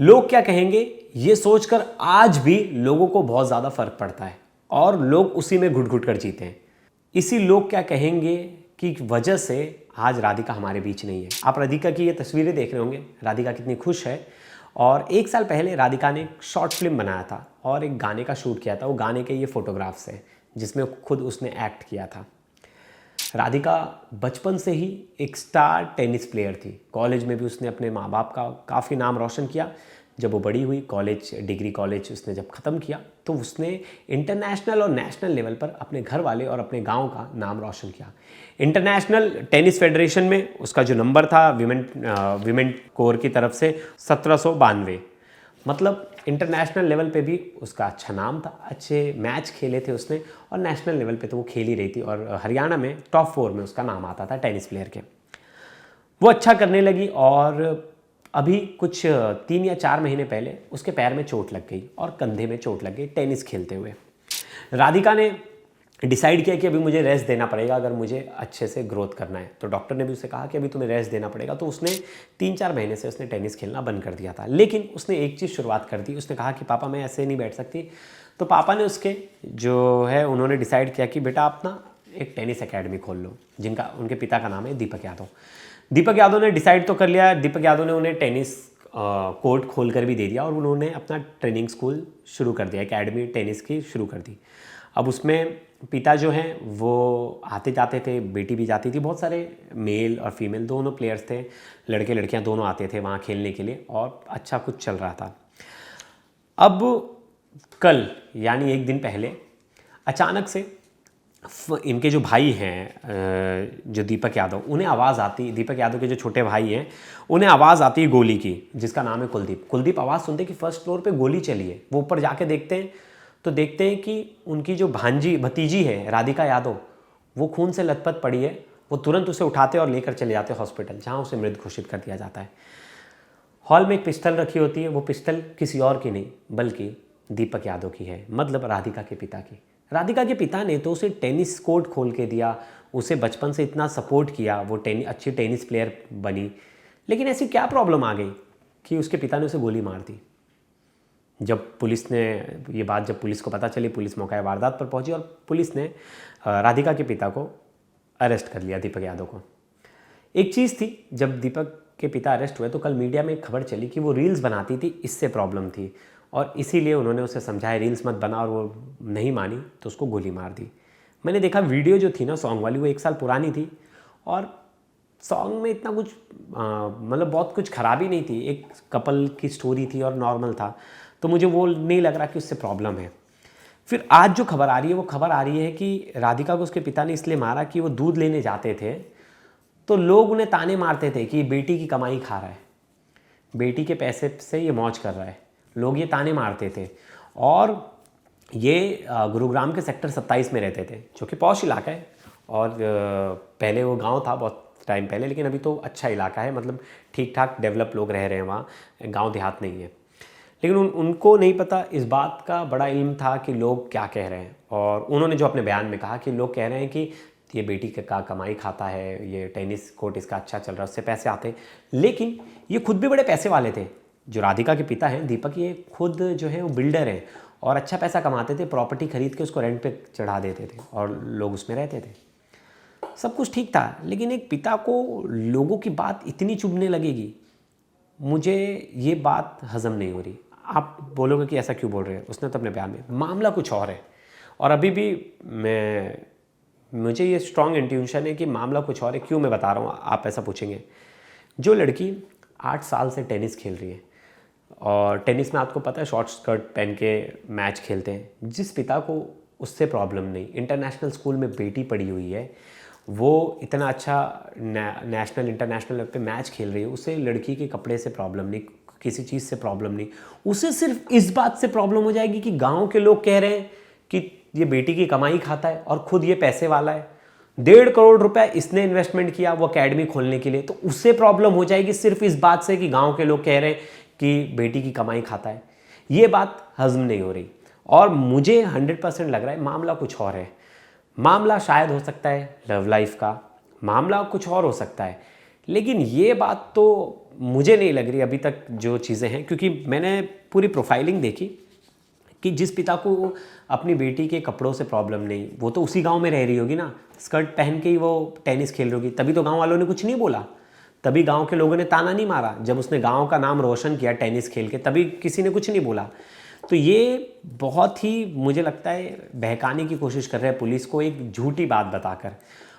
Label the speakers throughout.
Speaker 1: लोग क्या कहेंगे ये सोचकर आज भी लोगों को बहुत ज़्यादा फर्क पड़ता है और लोग उसी में घुट घुट कर जीते हैं। इसी लोग क्या कहेंगे की वजह से आज राधिका हमारे बीच नहीं है। आप राधिका की ये तस्वीरें देख रहे होंगे, राधिका कितनी खुश है। और 1 साल पहले राधिका ने एक शॉर्ट फिल्म बनाया था और एक गाने का शूट किया था। वो गाने के ये फोटोग्राफ्स हैं जिसमें खुद उसने एक्ट किया था। राधिका बचपन से ही एक स्टार टेनिस प्लेयर थी। कॉलेज में भी उसने अपने माँ बाप का काफ़ी नाम रोशन किया। जब वो बड़ी हुई, डिग्री कॉलेज उसने जब ख़त्म किया तो उसने इंटरनेशनल और नेशनल लेवल पर अपने घर वाले और अपने गांव का नाम रोशन किया। इंटरनेशनल टेनिस फेडरेशन में उसका जो नंबर था विमेन कोर की तरफ से 1792, मतलब इंटरनेशनल लेवल पे भी उसका अच्छा नाम था। अच्छे मैच खेले थे उसने और नेशनल लेवल पे तो वो खेल ही रही थी और हरियाणा में टॉप 4 में उसका नाम आता था टेनिस प्लेयर के। वो अच्छा करने लगी और अभी कुछ 3 या 4 महीने पहले उसके पैर में चोट लग गई और कंधे में चोट लग गई टेनिस खेलते हुए। राधिका ने डिसाइड किया कि अभी मुझे रेस्ट देना पड़ेगा अगर मुझे अच्छे से ग्रोथ करना है। तो डॉक्टर ने भी उसे कहा कि अभी तुम्हें रेस्ट देना पड़ेगा। तो उसने 3-4 महीने से उसने टेनिस खेलना बंद कर दिया था। लेकिन उसने एक चीज़ शुरुआत कर दी। उसने कहा कि पापा मैं ऐसे नहीं बैठ सकती। तो पापा ने उसके जो है उन्होंने डिसाइड किया कि बेटा आप ना एक टेनिस अकेडमी खोल लो, जिनका उनके पिता का नाम है दीपक यादव। दीपक यादव ने डिसाइड तो कर लिया। दीपक यादव ने उन्हें टेनिस कोर्ट खोल कर भी दे दिया और उन्होंने अपना ट्रेनिंग स्कूल शुरू कर दिया, अकेडमी टेनिस की शुरू कर दी। अब उसमें पिता जो हैं वो आते जाते थे, बेटी भी जाती थी। बहुत सारे मेल और फीमेल दोनों प्लेयर्स थे, लड़के लड़कियां दोनों आते थे वहाँ खेलने के लिए और अच्छा कुछ चल रहा था। अब कल यानी 1 दिन पहले अचानक से इनके जो भाई हैं जो दीपक यादव, उन्हें आवाज़ आती, दीपक यादव के जो छोटे भाई हैं उन्हें आवाज़ आती है गोली की, जिसका नाम है कुलदीप। कुलदीप आवाज़ सुनते कि फर्स्ट फ्लोर पे गोली चली है। वो ऊपर जाके देखते हैं तो देखते हैं कि उनकी जो भतीजी है राधिका यादव वो खून से लथपथ पड़ी है। वो तुरंत उसे उठाते और लेकर चले जाते हॉस्पिटल, जहाँ उसे मृत घोषित कर दिया जाता है। हॉल में एक पिस्टल रखी होती है। वो पिस्टल किसी और की नहीं बल्कि दीपक यादव की है, मतलब राधिका के पिता की। राधिका के पिता ने तो उसे टेनिस कोर्ट खोल के दिया, उसे बचपन से इतना सपोर्ट किया, वो अच्छी टेनिस प्लेयर बनी। लेकिन ऐसी क्या प्रॉब्लम आ गई कि उसके पिता ने उसे गोली मार दी। जब पुलिस को पता चली, पुलिस मौका वारदात पर पहुंची और पुलिस ने राधिका के पिता को अरेस्ट कर लिया, दीपक यादव को। एक चीज़ थी, जब दीपक के पिता अरेस्ट हुए तो कल मीडिया में एक खबर चली कि वो रील्स बनाती थी, इससे प्रॉब्लम थी और इसीलिए उन्होंने उसे समझाया रील्स मत बना और वो नहीं मानी तो उसको गोली मार दी। मैंने देखा वीडियो जो थी ना सॉन्ग वाली, वो 1 साल पुरानी थी और सॉन्ग में इतना कुछ मतलब बहुत कुछ खराबी नहीं थी। एक कपल की स्टोरी थी और नॉर्मल था, तो मुझे वो नहीं लग रहा कि उससे प्रॉब्लम है। फिर आज जो खबर आ रही है वो खबर आ रही है कि राधिका को उसके पिता ने इसलिए मारा कि वो दूध लेने जाते थे तो लोग उन्हें ताने मारते थे कि बेटी की कमाई खा रहा है, बेटी के पैसे से ये मौज कर रहा है। लोग ये ताने मारते थे और ये गुरुग्राम के सेक्टर 27 में रहते थे, जो कि पॉश इलाका है। और पहले वो गांव था बहुत टाइम पहले, लेकिन अभी तो अच्छा इलाका है, मतलब ठीक ठाक डेवलप लोग रह रहे हैं वहाँ, गांव देहात नहीं है। लेकिन उनको नहीं पता, इस बात का बड़ा इल्म था कि लोग क्या कह रहे हैं। और उन्होंने जो अपने बयान में कहा कि लोग कह रहे हैं कि ये बेटी का कमाई खाता है, ये टेनिस कोर्ट इसका अच्छा चल रहा है, उससे पैसे आते हैं। लेकिन ये खुद भी बड़े पैसे वाले थे। जो राधिका के पिता हैं दीपक, ये खुद जो है वो बिल्डर हैं और अच्छा पैसा कमाते थे। प्रॉपर्टी खरीद के उसको रेंट पे चढ़ा देते थे और लोग उसमें रहते थे। सब कुछ ठीक था, लेकिन एक पिता को लोगों की बात इतनी चुभने लगेगी, मुझे ये बात हजम नहीं हो रही। आप बोलोगे कि ऐसा क्यों बोल रहे हैं, उसने तो अपने बयान में, मामला कुछ और है। और अभी भी मुझे ये स्ट्रॉन्ग इंट्यूशन है कि मामला कुछ और है। क्यों मैं बता रहा हूँ, आप ऐसा पूछेंगे। जो लड़की 8 साल से टेनिस खेल रही है और टेनिस में आपको पता है शॉर्ट स्कर्ट पहन के मैच खेलते हैं, जिस पिता को उससे प्रॉब्लम नहीं, इंटरनेशनल स्कूल में बेटी पढ़ी हुई है, वो इतना अच्छा नेशनल इंटरनेशनल लेवल पे मैच खेल रही है, उसे लड़की के कपड़े से प्रॉब्लम नहीं, किसी चीज़ से प्रॉब्लम नहीं। उसे सिर्फ इस बात से प्रॉब्लम हो जाएगी कि गांव के लोग कह रहे हैं कि ये बेटी की कमाई खाता है और खुद ये पैसे वाला है। 1.5 करोड़ रुपए इसने इन्वेस्टमेंट किया वो अकेडमी खोलने के लिए, तो उससे प्रॉब्लम हो जाएगी सिर्फ इस बात से कि गांव के लोग कह रहे हैं कि बेटी की कमाई खाता है। ये बात हजम नहीं हो रही और मुझे 100% लग रहा है मामला कुछ और है। मामला शायद हो सकता है लव लाइफ का, मामला कुछ और हो सकता है। लेकिन ये बात तो मुझे नहीं लग रही अभी तक जो चीज़ें हैं, क्योंकि मैंने पूरी प्रोफाइलिंग देखी कि जिस पिता को अपनी बेटी के कपड़ों से प्रॉब्लम नहीं, वो तो उसी गांव में रह रही होगी ना, स्कर्ट पहन के ही वो टेनिस खेल रही होगी, तभी तो गांव वालों ने कुछ नहीं बोला, तभी गांव के लोगों ने ताना नहीं मारा। जब उसने गांव का नाम रोशन किया टेनिस खेल के, तभी किसी ने कुछ नहीं बोला। तो ये बहुत ही मुझे लगता है बहकाने की कोशिश कर रहे हैं पुलिस को एक झूठी बात बताकर।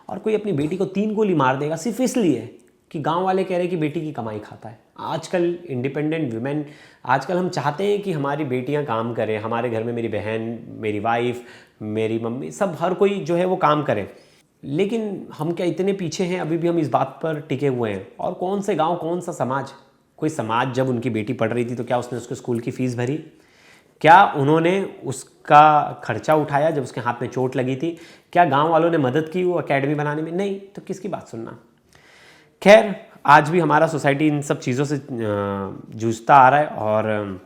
Speaker 1: और कोई अपनी बेटी को 3 गोली मार देगा सिर्फ इसलिए कि गांव वाले कह रहे हैं कि बेटी की कमाई खाता है। आजकल इंडिपेंडेंट वुमेन, आजकल हम चाहते हैं कि हमारी बेटियां काम करें, हमारे घर में मेरी बहन, मेरी वाइफ, मेरी मम्मी, सब हर कोई जो है वो काम करे। लेकिन हम क्या इतने पीछे हैं, अभी भी हम इस बात पर टिके हुए हैं। और कौन से गांव, कौन सा समाज, कोई समाज जब उनकी बेटी पढ़ रही थी तो क्या उसने उसको स्कूल की फ़ीस भरी? क्या उन्होंने उसका खर्चा उठाया जब उसके हाथ में चोट लगी थी? क्या गांव वालों ने मदद की वो एकेडमी बनाने में? नहीं। तो किसकी बात सुनना। खैर, आज भी हमारा सोसाइटी इन सब चीज़ों से जूझता आ रहा है और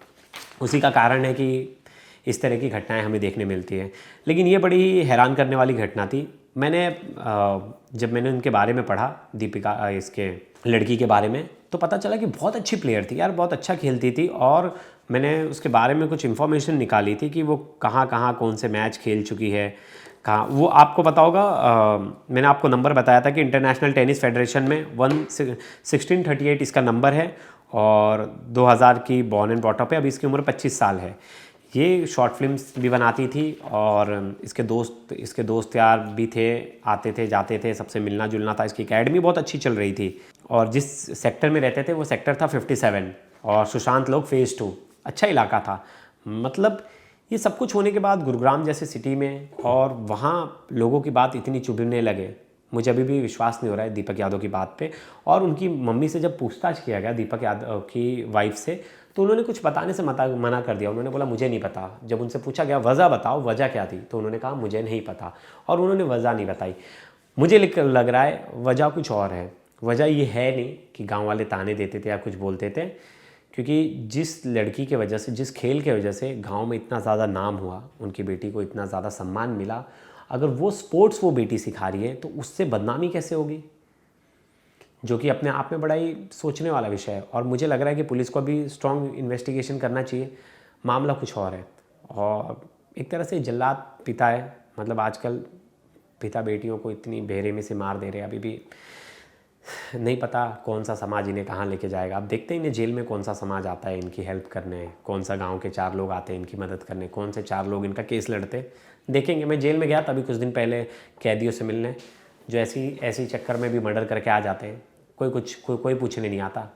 Speaker 1: उसी का कारण है कि इस तरह की घटनाएं हमें देखने मिलती हैं। लेकिन ये बड़ी हैरान करने वाली घटना थी। मैंने जब मैंने उनके बारे में पढ़ा, दीपिका, इसके लड़की के बारे में, तो पता चला कि बहुत अच्छी प्लेयर थी यार, बहुत अच्छा खेलती थी। और मैंने उसके बारे में कुछ इन्फॉर्मेशन निकाली थी कि वो कहाँ कहाँ कौन से मैच खेल चुकी है, कहाँ। वो आपको पता होगा, मैंने आपको नंबर बताया था कि इंटरनेशनल टेनिस फेडरेशन में 1638 इसका नंबर है और 2000 की बॉर्न एंड ब्रॉट अप है। अभी इसकी उम्र 25 साल है। ये शॉर्ट फिल्म्स भी बनाती थी और इसके दोस्त यार भी थे, आते थे जाते थे, सबसे मिलना जुलना था। इसकी एकेडमी बहुत अच्छी चल रही थी और जिस सेक्टर में रहते थे वो सेक्टर था 57 और सुशांत लोग फेज़ 2। अच्छा इलाका था। मतलब ये सब कुछ होने के बाद गुरुग्राम जैसे सिटी में और वहाँ लोगों की बात इतनी चुभने लगे, मुझे अभी भी विश्वास नहीं हो रहा है दीपक यादव की बात पे। और उनकी मम्मी से जब पूछताछ किया गया दीपक यादव की वाइफ से, तो उन्होंने कुछ बताने से मना कर दिया। उन्होंने बोला मुझे नहीं पता। जब उनसे पूछा गया वजह बताओ, वजह क्या थी, तो उन्होंने कहा मुझे नहीं पता और उन्होंने वजह नहीं बताई। मुझे लग रहा है वजह कुछ और है। वजह ये है नहीं कि गाँव वाले ताने देते थे या कुछ बोलते थे, क्योंकि जिस लड़की के वजह से, जिस खेल के वजह से गांव में इतना ज़्यादा नाम हुआ, उनकी बेटी को इतना ज़्यादा सम्मान मिला, अगर वो स्पोर्ट्स वो बेटी सिखा रही है तो उससे बदनामी कैसे होगी, जो कि अपने आप में बड़ा ही सोचने वाला विषय है। और मुझे लग रहा है कि पुलिस को भी स्ट्रॉन्ग इन्वेस्टिगेशन करना चाहिए। मामला कुछ और है और एक तरह से जल्लाद पिता है। मतलब आजकल पिता बेटियों को इतनी बेरहमी से मार दे रहे हैं, अभी भी नहीं पता कौन सा समाज इन्हें कहाँ लेके जाएगा। अब देखते हैं इन्हें जेल में कौन सा समाज आता है इनकी हेल्प करने, कौन सा गांव के 4 लोग आते हैं इनकी मदद करने, कौन से 4 लोग इनका केस लड़ते, देखेंगे। मैं जेल में गया था अभी कुछ दिन पहले कैदियों से मिलने, जो ऐसी चक्कर में भी मर्डर करके आ जाते हैं। कोई पूछने नहीं आता,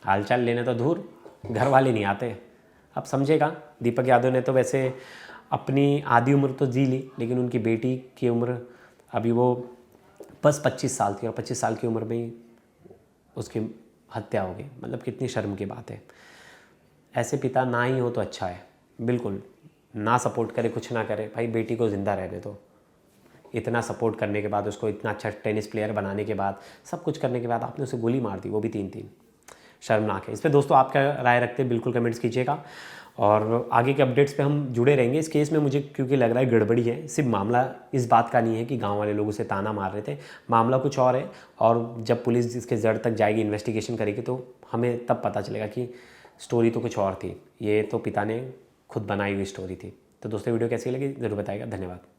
Speaker 1: हालचाल लेने तो दूर, घर वाले नहीं आते। अब समझेगा। दीपक यादव ने तो वैसे अपनी आधी उम्र तो जी ली, लेकिन उनकी बेटी की उम्र अभी वो बस 25 साल थी और 25 साल की उम्र में ही उसकी हत्या हो गई। मतलब कितनी शर्म की बात है। ऐसे पिता ना ही हो तो अच्छा है। बिल्कुल ना सपोर्ट करे, कुछ ना करे, भाई बेटी को ज़िंदा रहने दो। इतना सपोर्ट करने के बाद, उसको इतना अच्छा टेनिस प्लेयर बनाने के बाद, सब कुछ करने के बाद आपने उसे गोली मार दी, वो भी 3-3। शर्मनाक है। इस पर दोस्तों आप क्या राय रखते हैं बिल्कुल कमेंट्स कीजिएगा और आगे के अपडेट्स पे हम जुड़े रहेंगे। इस केस में मुझे क्योंकि लग रहा है गड़बड़ी है। सिर्फ मामला इस बात का नहीं है कि गांव वाले लोग उसे ताना मार रहे थे, मामला कुछ और है। और जब पुलिस इसके जड़ तक जाएगी, इन्वेस्टिगेशन करेगी, तो हमें तब पता चलेगा कि स्टोरी तो कुछ और थी। ये तो पिता ने खुद बनाई हुई स्टोरी थी। तो दोस्तों वीडियो कैसी लगी ज़रूर बताइएगा। धन्यवाद।